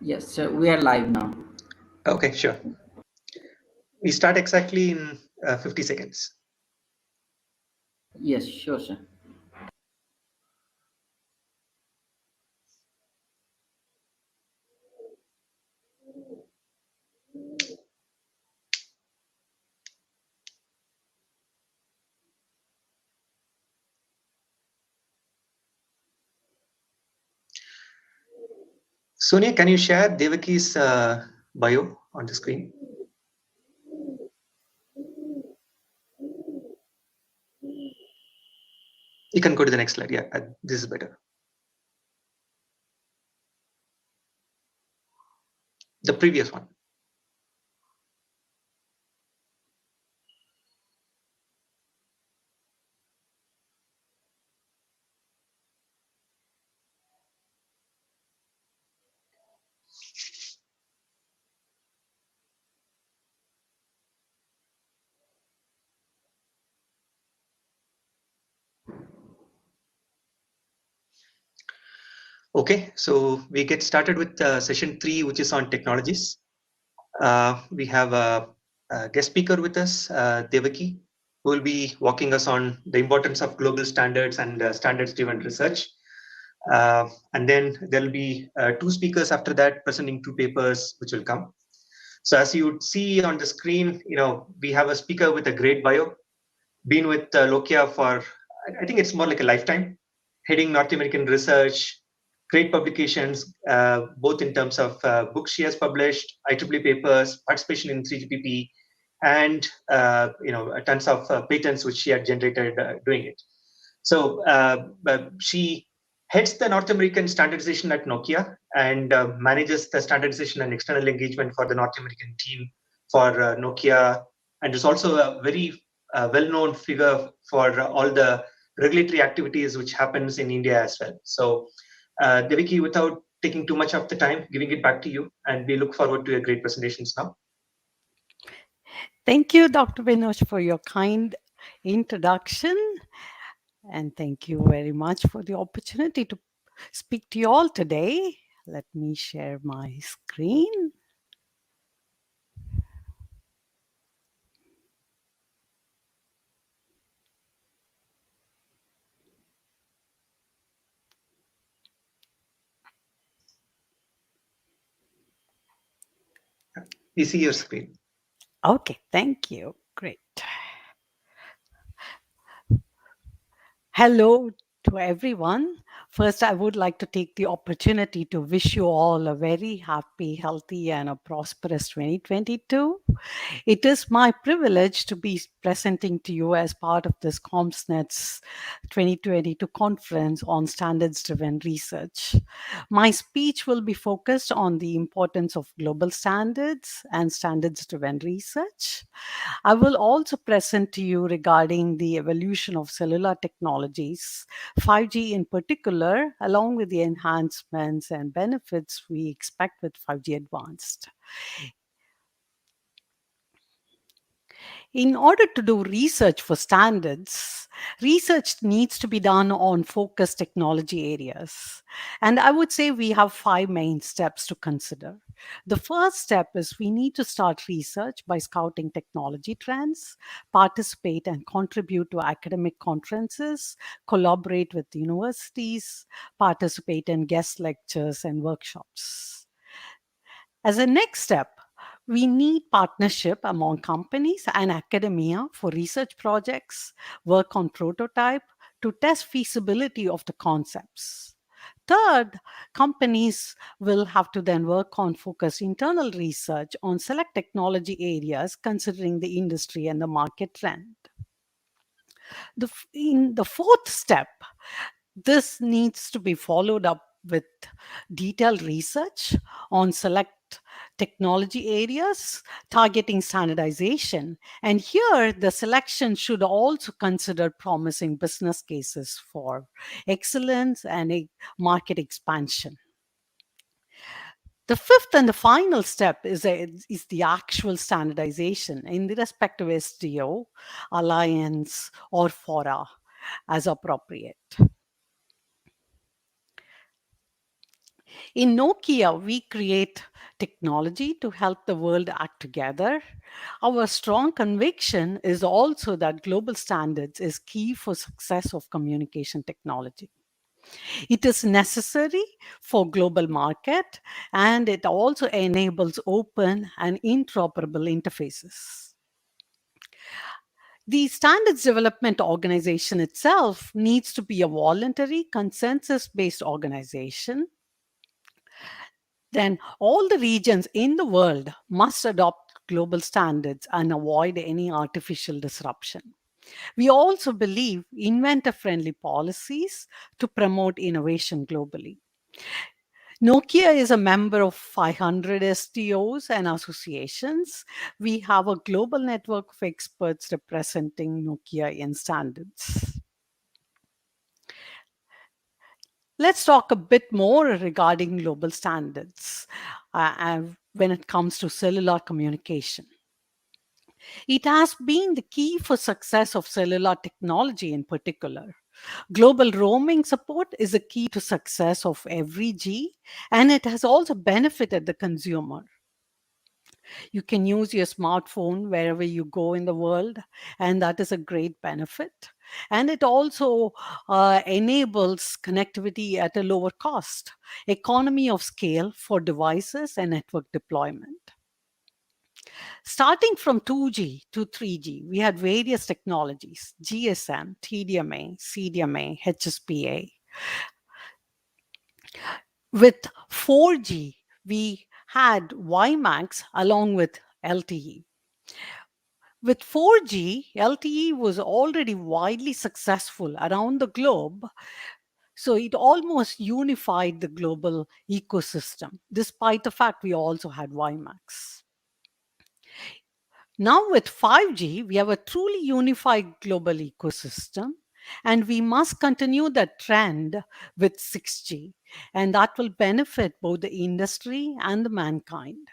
Yes, sir. We are live now. Okay, sure. We start exactly in 50 seconds. Yes, sure, sir. Sonia, can you share Devaki's bio on the screen? You can go to the next slide. Yeah, this is better. The previous one. Okay, so we get started with session 3, which is on technologies. We have a guest speaker with us, Devaki, who will be walking us on the importance of global standards and standards-driven research. And then there'll be 2 speakers after that presenting 2 papers which will come. So as you would see on the screen, we have a speaker with a great bio, been with Nokia for, I think it's more like a lifetime, heading North American research, great publications, both in terms of books she has published, IEEE papers, participation in 3GPP, and tons of patents which she had generated doing it. So she heads the North American standardization at Nokia and manages the standardization and external engagement for the North American team for Nokia, and is also a very well-known figure for all the regulatory activities which happens in India as well. So, Devaki, without taking too much of the time, giving it back to you, and we look forward to your great presentations now. Thank you, Dr. Binosh, for your kind introduction. And thank you very much for the opportunity to speak to you all today. Let me share my screen. We see your screen. Okay, thank you. Great. Hello to everyone. First, I would like to take the opportunity to wish you all a very happy, healthy, and a prosperous 2022. It is my privilege to be presenting to you as part of this CompsNet's 2022 conference on standards-driven research. My speech will be focused on the importance of global standards and standards-driven research. I will also present to you regarding the evolution of cellular technologies, 5G in particular, along with the enhancements and benefits we expect with 5G Advanced. In order to do research for standards, research needs to be done on focused technology areas. And I would say we have 5 main steps to consider. The first step is we need to start research by scouting technology trends, participate and contribute to academic conferences, collaborate with universities, participate in guest lectures and workshops. As a next step, we need partnership among companies and academia for research projects, work on prototype to test feasibility of the concepts. Third, companies will have to then work on focused internal research on select technology areas considering the industry and the market trend. In the fourth step, this needs to be followed up with detailed research on select technology areas targeting standardization. And here, the selection should also consider promising business cases for excellence and a market expansion. The fifth and the final step is the actual standardization in the respective SDO, alliance, or fora as appropriate. In Nokia, we create technology to help the world act together. Our strong conviction is also that global standards is key for success of communication technology. It is necessary for global market, and it also enables open and interoperable interfaces. The standards development organization itself needs to be a voluntary consensus based organization. Then all the regions in the world must adopt global standards and avoid any artificial disruption. We also believe inventor friendly policies to promote innovation globally. Nokia is a member of 500 STOs and associations. We have a global network of experts representing Nokia in standards. Let's talk a bit more regarding global standards when it comes to cellular communication. It has been the key for success of cellular technology in particular. Global roaming support is a key to success of every G, and it has also benefited the consumer. You can use your smartphone wherever you go in the world, and that is a great benefit. And it also enables connectivity at a lower cost, economy of scale for devices and network deployment. Starting from 2G to 3G, we had various technologies: GSM, TDMA, CDMA, HSPA. With 4G, we had WiMAX along with LTE. With 4G, LTE was already widely successful around the globe, so it almost unified the global ecosystem, despite the fact we also had WiMAX. Now, with 5G, we have a truly unified global ecosystem, and we must continue that trend with 6G, and that will benefit both the industry and the mankind.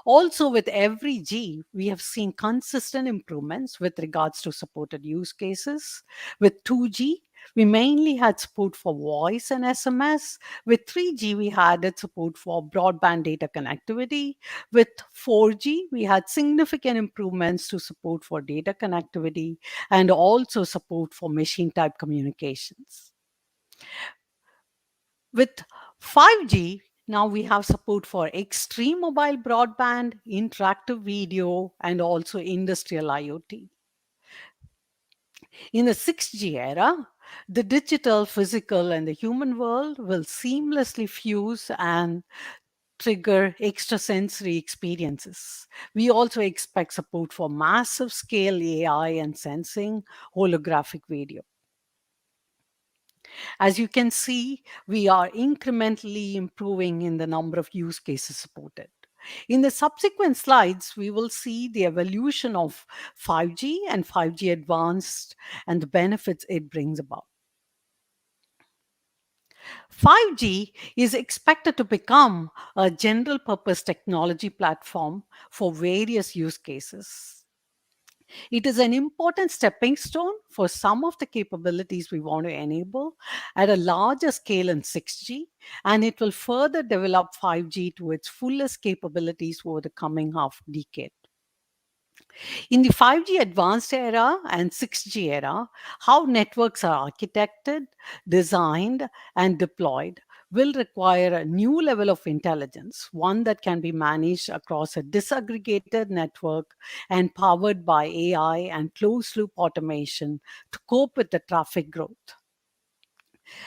Also, with every G, we have seen consistent improvements with regards to supported use cases. With 2G, we mainly had support for voice and SMS. With 3G, we had support for broadband data connectivity. With 4G, we had significant improvements to support for data connectivity and also support for machine type communications. With 5G, now we have support for extreme mobile broadband, interactive video, and also industrial IoT. In the 6G era, the digital, physical, and the human world will seamlessly fuse and trigger extrasensory experiences. We also expect support for massive scale AI and sensing, holographic video. As you can see, we are incrementally improving in the number of use cases supported. In the subsequent slides, we will see the evolution of 5G and 5G advanced and the benefits it brings about. 5G is expected to become a general purpose technology platform for various use cases. It is an important stepping stone for some of the capabilities we want to enable at a larger scale in 6G, and it will further develop 5G to its fullest capabilities over the coming half decade. In the 5G advanced era and 6G era, how networks are architected, designed, and deployed will require a new level of intelligence, one that can be managed across a disaggregated network and powered by AI and closed loop automation to cope with the traffic growth.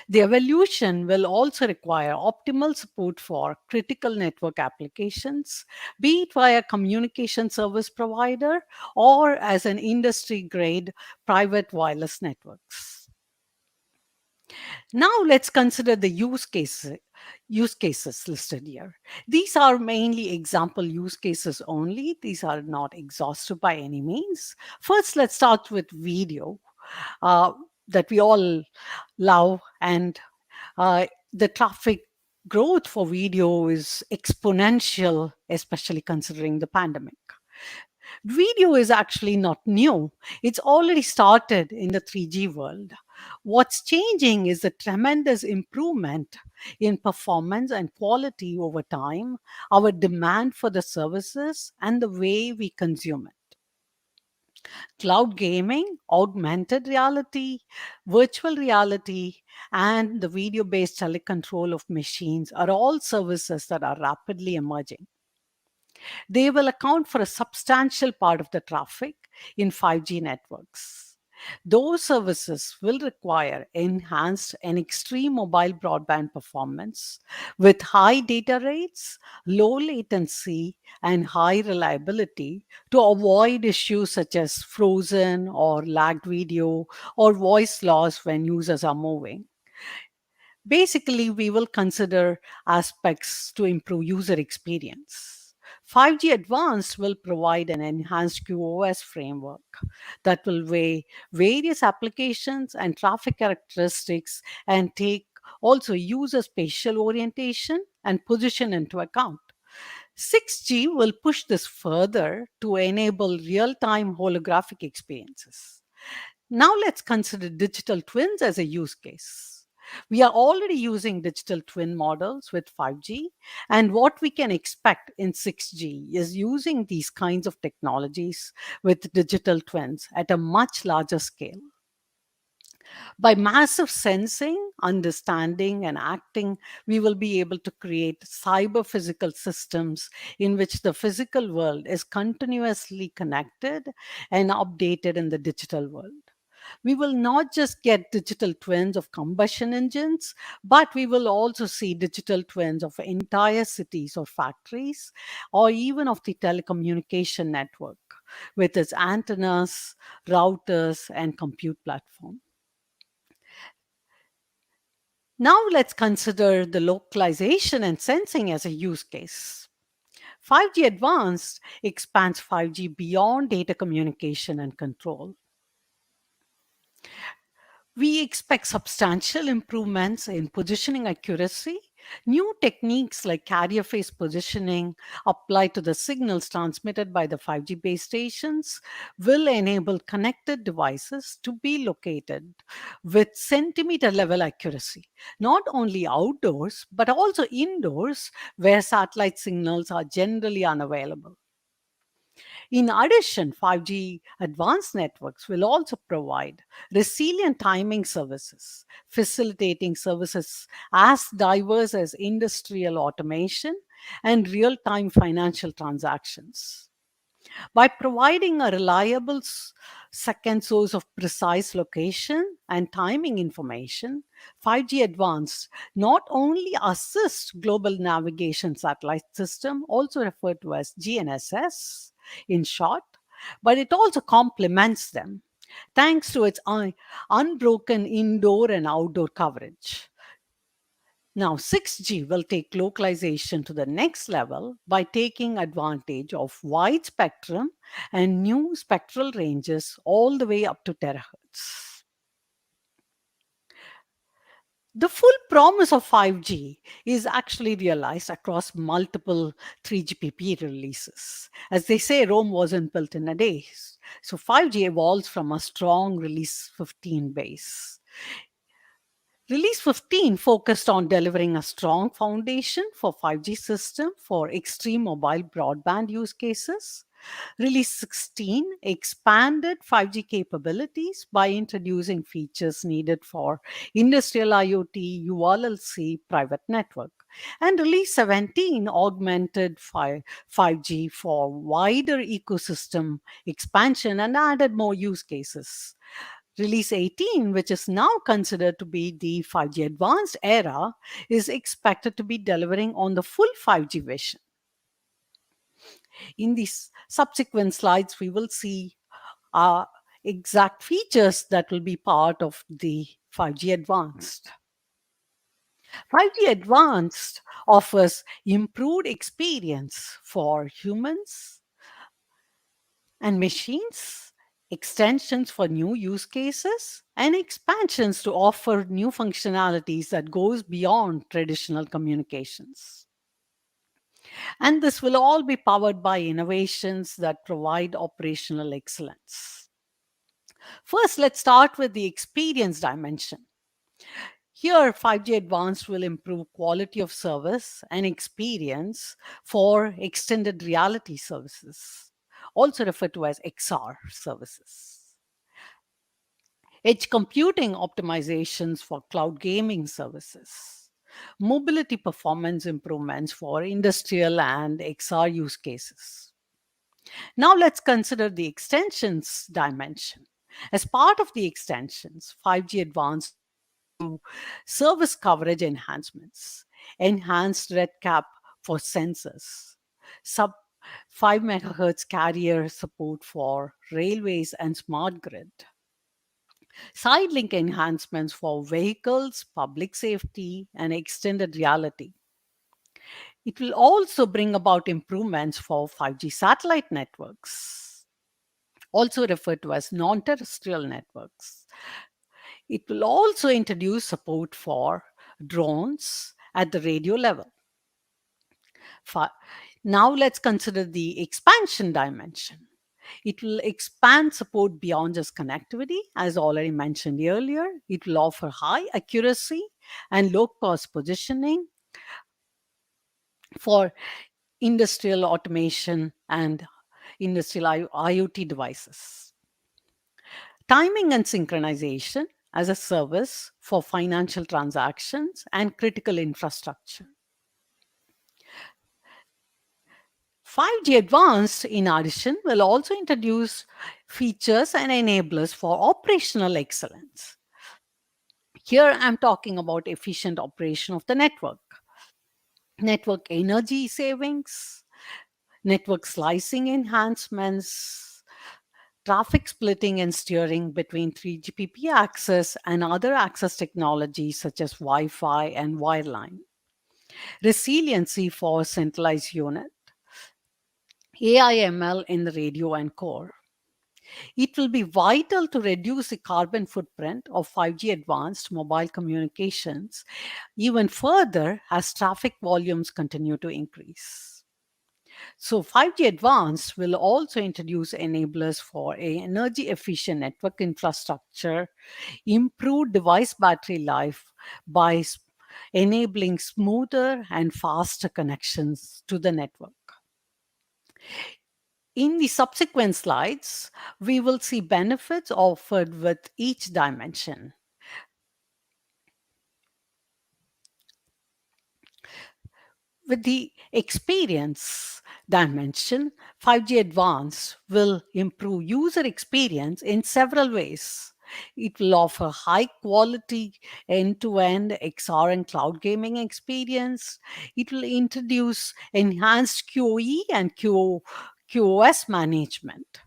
The evolution will also require optimal support for critical network applications, be it via communication service provider or as an industry grade private wireless networks. Now let's consider the use cases listed here. These are mainly example use cases only. These are not exhaustive by any means. First, let's start with video uh, that we all love, and the traffic growth for video is exponential, especially considering the pandemic. Video is actually not new. It's already started in the 3G world. What's changing is the tremendous improvement in performance and quality over time, our demand for the services, and the way we consume it. Cloud gaming, augmented reality, virtual reality, and the video based telecontrol of machines are all services that are rapidly emerging. They will account for a substantial part of the traffic in 5G networks. Those services will require enhanced and extreme mobile broadband performance with high data rates, low latency, and high reliability to avoid issues such as frozen or lagged video or voice loss when users are moving. Basically, we will consider aspects to improve user experience. 5G Advanced will provide an enhanced QoS framework that will weigh various applications and traffic characteristics and take also user spatial orientation and position into account. 6G will push this further to enable real time holographic experiences. Now let's consider digital twins as a use case. We are already using digital twin models with 5G, and what we can expect in 6G is using these kinds of technologies with digital twins at a much larger scale. By massive sensing, understanding, and acting, we will be able to create cyber physical systems in which the physical world is continuously connected and updated in the digital world. We will not just get digital twins of combustion engines, but we will also see digital twins of entire cities or factories, or even of the telecommunication network with its antennas, routers, and compute platform. Now let's consider the localization and sensing as a use case. 5G Advanced expands 5G beyond data communication and control. We expect substantial improvements in positioning accuracy. New techniques like carrier phase positioning applied to the signals transmitted by the 5G base stations will enable connected devices to be located with centimeter level accuracy, not only outdoors, but also indoors where satellite signals are generally unavailable. In addition, 5G advanced networks will also provide resilient timing services, facilitating services as diverse as industrial automation and real time financial transactions. By providing a reliable second source of precise location and timing information, 5G Advanced not only assists global navigation satellite system, also referred to as GNSS in short, but it also complements them thanks to its unbroken indoor and outdoor coverage. Now, 6G will take localization to the next level by taking advantage of wide spectrum and new spectral ranges all the way up to terahertz. The full promise of 5G is actually realized across multiple 3GPP releases. As they say, Rome wasn't built in a day. So 5G evolves from a strong Release 15 base. Release 15 focused on delivering a strong foundation for 5G system for extreme mobile broadband use cases. Release 16 expanded 5G capabilities by introducing features needed for industrial IoT, URLC, private network. And Release 17 augmented 5G for wider ecosystem expansion and added more use cases. Release 18, which is now considered to be the 5G advanced era, is expected to be delivering on the full 5G vision. In these subsequent slides, we will see exact features that will be part of the 5G advanced. 5G advanced offers improved experience for humans and machines, extensions for new use cases, and expansions to offer new functionalities that goes beyond traditional communications. And this will all be powered by innovations that provide operational excellence. First, let's start with the experience dimension. Here, 5G Advanced will improve quality of service and experience for extended reality services, also referred to as XR services. Edge computing optimizations for cloud gaming services, mobility performance improvements for industrial and XR use cases. Now let's consider the extensions dimension. As part of the extensions, 5G Advanced will improve service coverage enhancements, enhanced red cap for sensors, sub 5 megahertz carrier support for railways and smart grid, side link enhancements for vehicles, public safety, and extended reality. It will also bring about improvements for 5G satellite networks, also referred to as non terrestrial networks. It will also introduce support for drones at the radio level. Fi- Now, let's consider the expansion dimension. It will expand support beyond just connectivity, as already mentioned earlier. It will offer high accuracy and low cost positioning for industrial automation and industrial IoT devices. Timing and synchronization as a service for financial transactions and critical infrastructure. 5G Advanced, in addition, will also introduce features and enablers for operational excellence. Here I'm talking about efficient operation of the network energy savings, network slicing enhancements, traffic splitting and steering between 3GPP access and other access technologies such as Wi Fi and wireline, resiliency for centralized unit, AIML in the radio and core. It will be vital to reduce the carbon footprint of 5G advanced mobile communications even further as traffic volumes continue to increase. So, 5G Advanced will also introduce enablers for a energy efficient network infrastructure, improve device battery life by enabling smoother and faster connections to the network. In the subsequent slides, we will see benefits offered with each dimension. With the experience dimension, 5G Advanced will improve user experience in several ways. It will offer high quality end to end XR and cloud gaming experience. It will introduce enhanced QoE and QoS management.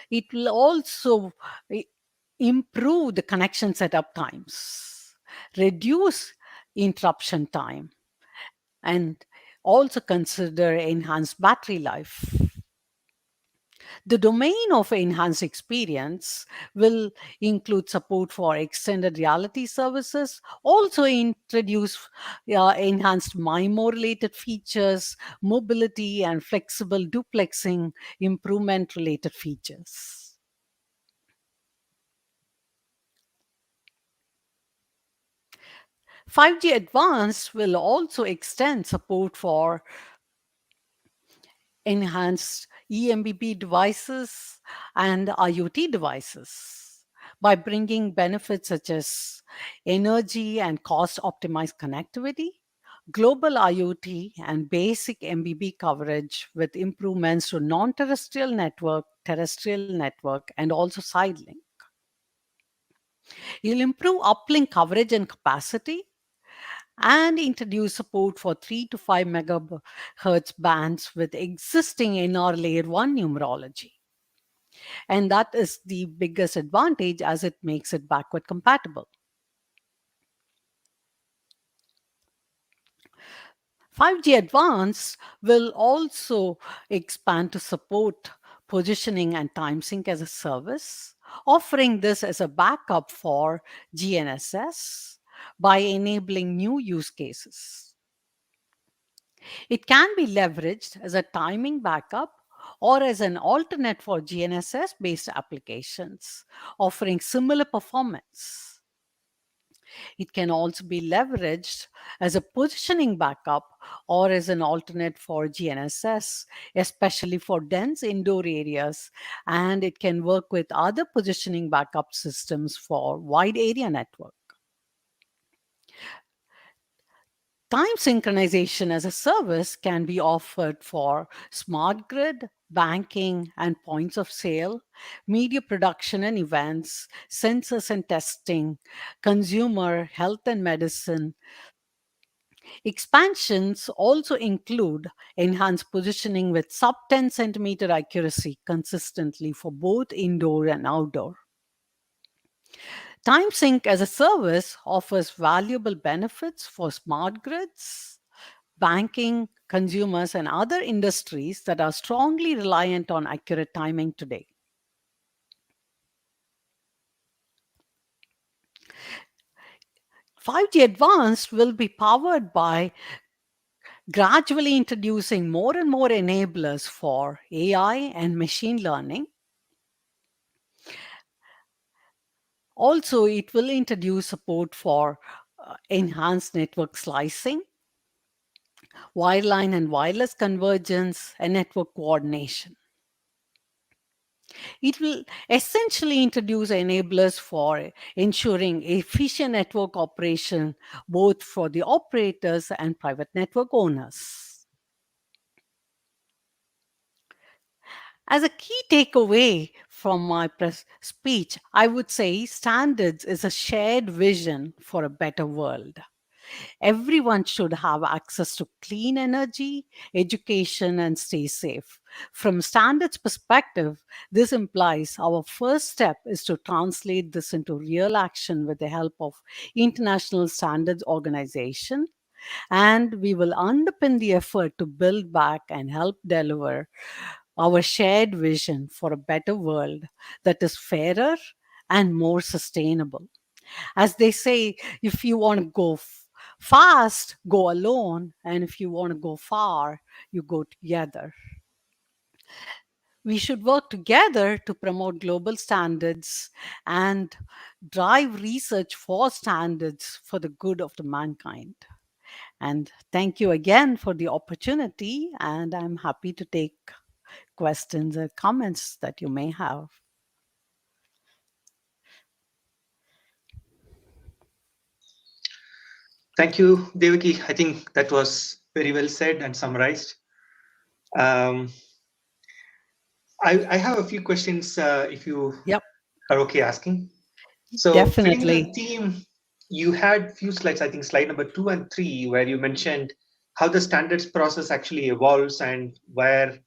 It will also improve the connection setup times, reduce interruption time, and also consider enhanced battery life. The domain of enhanced experience will include support for extended reality services, also introduce enhanced MIMO related features, mobility and flexible duplexing improvement related features. Five G Advanced will also extend support for enhanced EMBB devices and IoT devices by bringing benefits such as energy and cost optimized connectivity, global IoT, and basic MBB coverage with improvements to non terrestrial network, terrestrial network, and also side link. You'll improve uplink coverage and capacity and introduce support for 3 to 5 megahertz bands with existing NR layer 1 numerology. And that is the biggest advantage as it makes it backward compatible. 5G Advanced will also expand to support positioning and time sync as a service, offering this as a backup for GNSS by enabling new use cases. It can be leveraged as a timing backup or as an alternate for GNSS based applications, offering similar performance. It can also be leveraged as a positioning backup or as an alternate for GNSS, especially for dense indoor areas. And it can work with other positioning backup systems for wide area network. Time synchronization as a service can be offered for smart grid, banking, and points of sale, media production and events, sensors and testing, consumer health and medicine. Expansions also include enhanced positioning with sub 10 centimeter accuracy consistently for both indoor and outdoor. TimeSync as a service offers valuable benefits for smart grids, banking, consumers, and other industries that are strongly reliant on accurate timing today. 5G Advanced will be powered by gradually introducing more and more enablers for AI and machine learning. Also, it will introduce support for enhanced network slicing, wireline and wireless convergence, and network coordination. It will essentially introduce enablers for ensuring efficient network operation both for the operators and private network owners. As a key takeaway from my speech, I would say standards is a shared vision for a better world. Everyone should have access to clean energy, education, and stay safe. From standards perspective, this implies our first step is to translate this into real action with the help of international standards organization, and we will underpin the effort to build back and help deliver our shared vision for a better world that is fairer and more sustainable. As they say, if you want to go fast, go alone. And if you want to go far, you go together. We should work together to promote global standards and drive research for standards for the good of the mankind. And thank you again for the opportunity. And I'm happy to take questions or comments that you may have. Thank you, Devaki. I think that was very well said and summarized. Um, I have a few questions if you Yep, are okay asking. So, fitting the definitely. theme, you had few slides, I think slide number 2 and 3, where you mentioned how the standards process actually evolves and where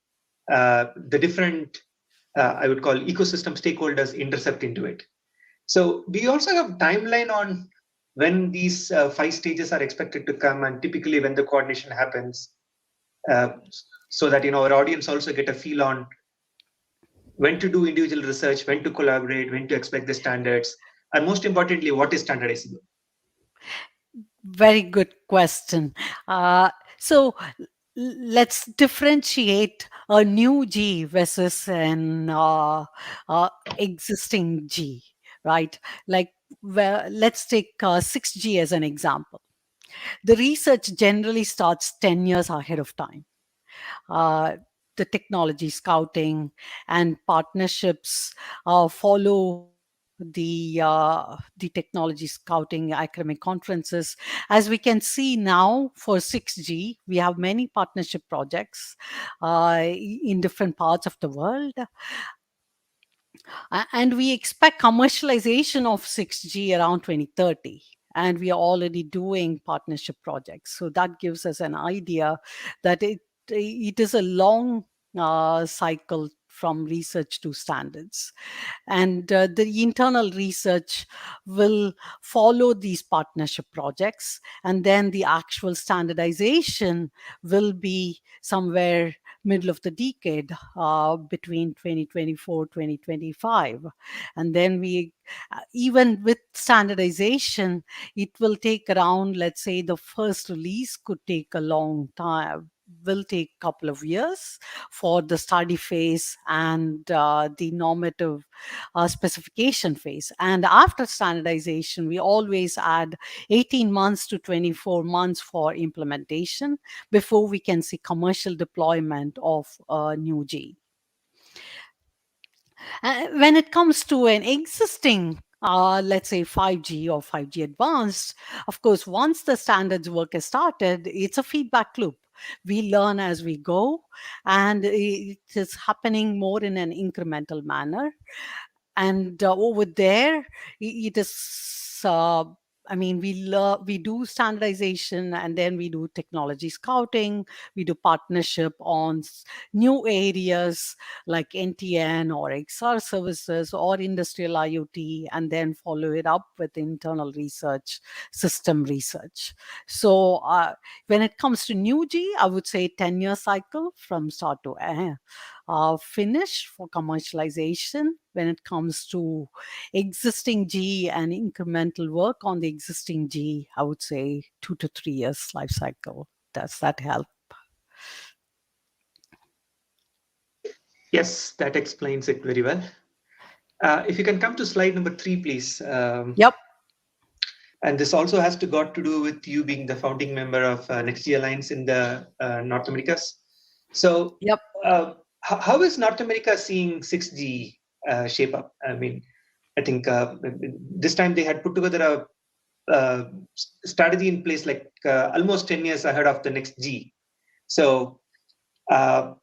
the different, I would call ecosystem stakeholders intercept into it. So, do you also have timeline on when these 5 stages are expected to come and typically when the coordination happens, uh, so that our audience also get a feel on when to do individual research, when to collaborate, when to expect the standards, and most importantly, what is standardizable? Very good question. So let's differentiate a new G versus an existing G, right? Like, well, let's take 6G as an example. The research generally starts 10 years ahead of time. Uh, the technology scouting and partnerships follow the technology scouting academic conferences. As we can see now for 6G, we have many partnership projects in different parts of the world. And we expect commercialization of 6G around 2030. And we are already doing partnership projects. So that gives us an idea that it is a long cycle from research to standards. And the internal research will follow these partnership projects. And then the actual standardization will be somewhere middle of the decade, between 2024 2025. And then even with standardization, it will take around, let's say, the first release could take a long time, will take a couple of years for the study phase and the normative specification phase. And after standardization, we always add 18 months to 24 months for implementation before we can see commercial deployment of a new G. When it comes to an existing, let's say 5G or 5G advanced, of course, once the standards work is started, it's a feedback loop. We learn as we go, and it is happening more in an incremental manner. And over there, it is. I mean, we do standardization, and then we do technology scouting. We do partnership on new areas like NTN or XR services or industrial IoT, and then follow it up with internal research, system research. So when it comes to new G, I would say 10-year cycle from start to finish for commercialization. When it comes to existing G and incremental work on the existing G, I would say 2 to 3 years life cycle. Does that help? Yes, that explains it very well. If you can come to slide number 3, please. Yep. And this also has to got to do with you being the founding member of NextG Alliance in the North Americas. So Yep. how is North America seeing 6G shape up? I mean, I think this time they had put together a strategy in place like almost 10 years ahead of the next G. So uh,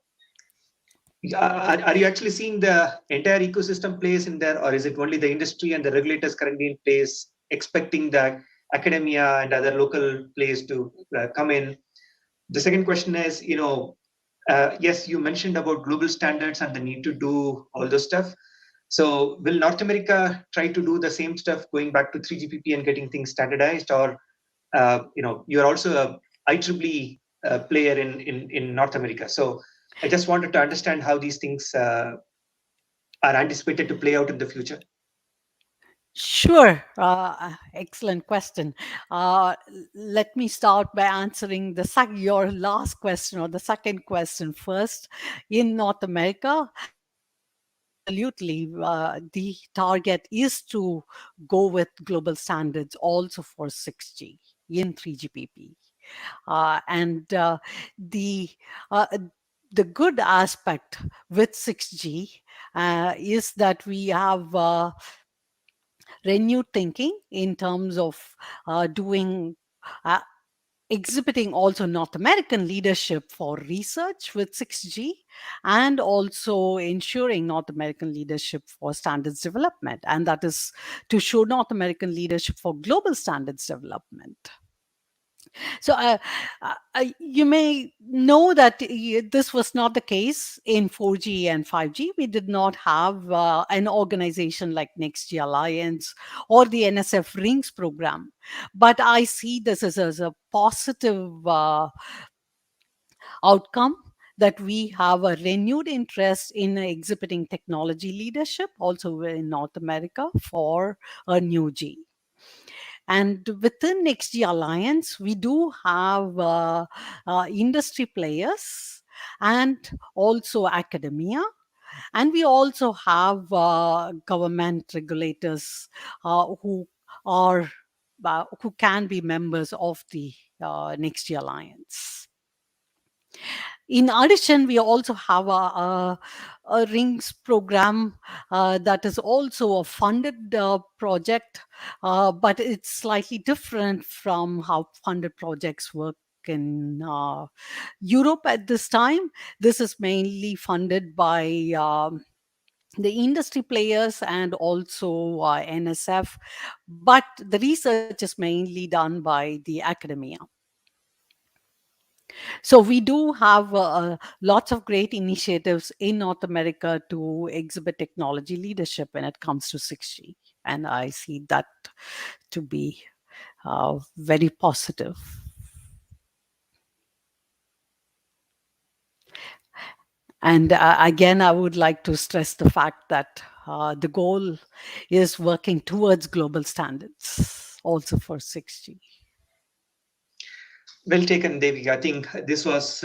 are you actually seeing the entire ecosystem place in there, or is it only the industry and the regulators currently in place expecting the academia and other local players to come in? The second question is, yes, you mentioned about global standards and the need to do all those stuff. So will North America try to do the same stuff, going back to 3GPP and getting things standardized, or you're also a IEEE player in North America. So I just wanted to understand how these things are anticipated to play out in the future. Sure. Excellent question. Let me start by answering your last question or the second question first. In North America, absolutely, the target is to go with global standards also for 6G in 3GPP. And the uh, the good aspect with 6G is that we have renewed thinking in terms of doing uh, exhibiting also North American leadership for research with 6G, and also ensuring North American leadership for standards development, and that is to show North American leadership for global standards development. So you may know that this was not the case in 4G and 5G. We did not have an organization like NextG Alliance or the NSF Rings program. But I see this as a positive outcome, that we have a renewed interest in exhibiting technology leadership also in North America for a new G. And within NextG Alliance, we do have industry players and also academia. And we also have government regulators who are who can be members of the NextG Alliance. In addition, we also have a Rings program that is also a funded project, but it's slightly different from how funded projects work in Europe at this time. This is mainly funded by the industry players and also NSF, but the research is mainly done by the academia. So we do have lots of great initiatives in North America to exhibit technology leadership when it comes to 6G, and I see that to be very positive. And again, I would like to stress the fact that the goal is working towards global standards also for 6G. Well taken, Devi. I think this was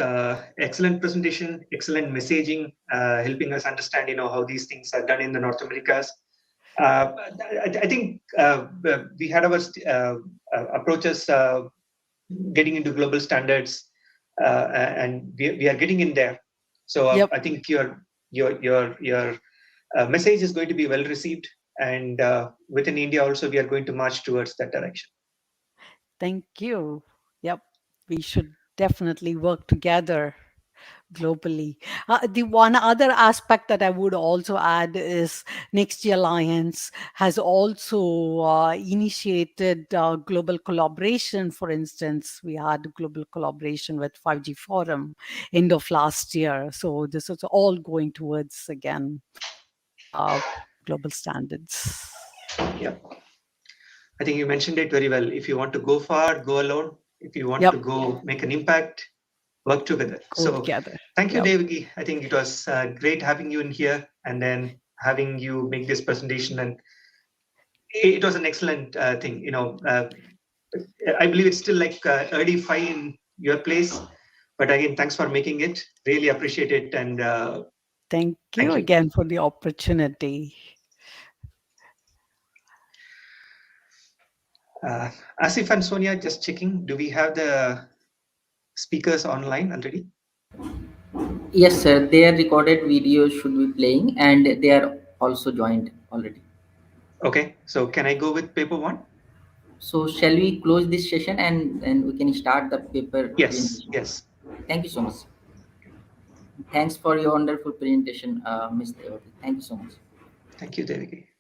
excellent presentation, excellent messaging, helping us understand, how these things are done in the North Americas. I think we had our approaches getting into global standards, and we are getting in there. So Yep. I think your message is going to be well received, and within India also we are going to march towards that direction. Thank you. Yep. We should definitely work together globally. The one other aspect that I would also add is Next Year Alliance has also initiated global collaboration. For instance, we had global collaboration with 5G Forum end of last year. So this is all going towards, again, global standards. Yeah, I think you mentioned it very well. If you want to go far, go alone. If you want to Yep. go make an impact, work together. Go So together. thank you, Yep. Devaki. I think it was great having you in here and then having you make this presentation. And it was an excellent thing. I believe it's still like early 5 in your place. But again, thanks for making it. Really appreciate it. And Thank you thank you. again for the opportunity. Uh, Asif and Sonia, just checking. Do we have the speakers online already? Yes, sir. Their recorded videos should be playing, and they are also joined already. Okay. So can I go with paper one? So, shall we close this session and we can start the paper Yes. presentation? Yes. Thank you so much. Thanks for your wonderful presentation, Ms. Devaki. Thank you so much. Thank you, Devaki.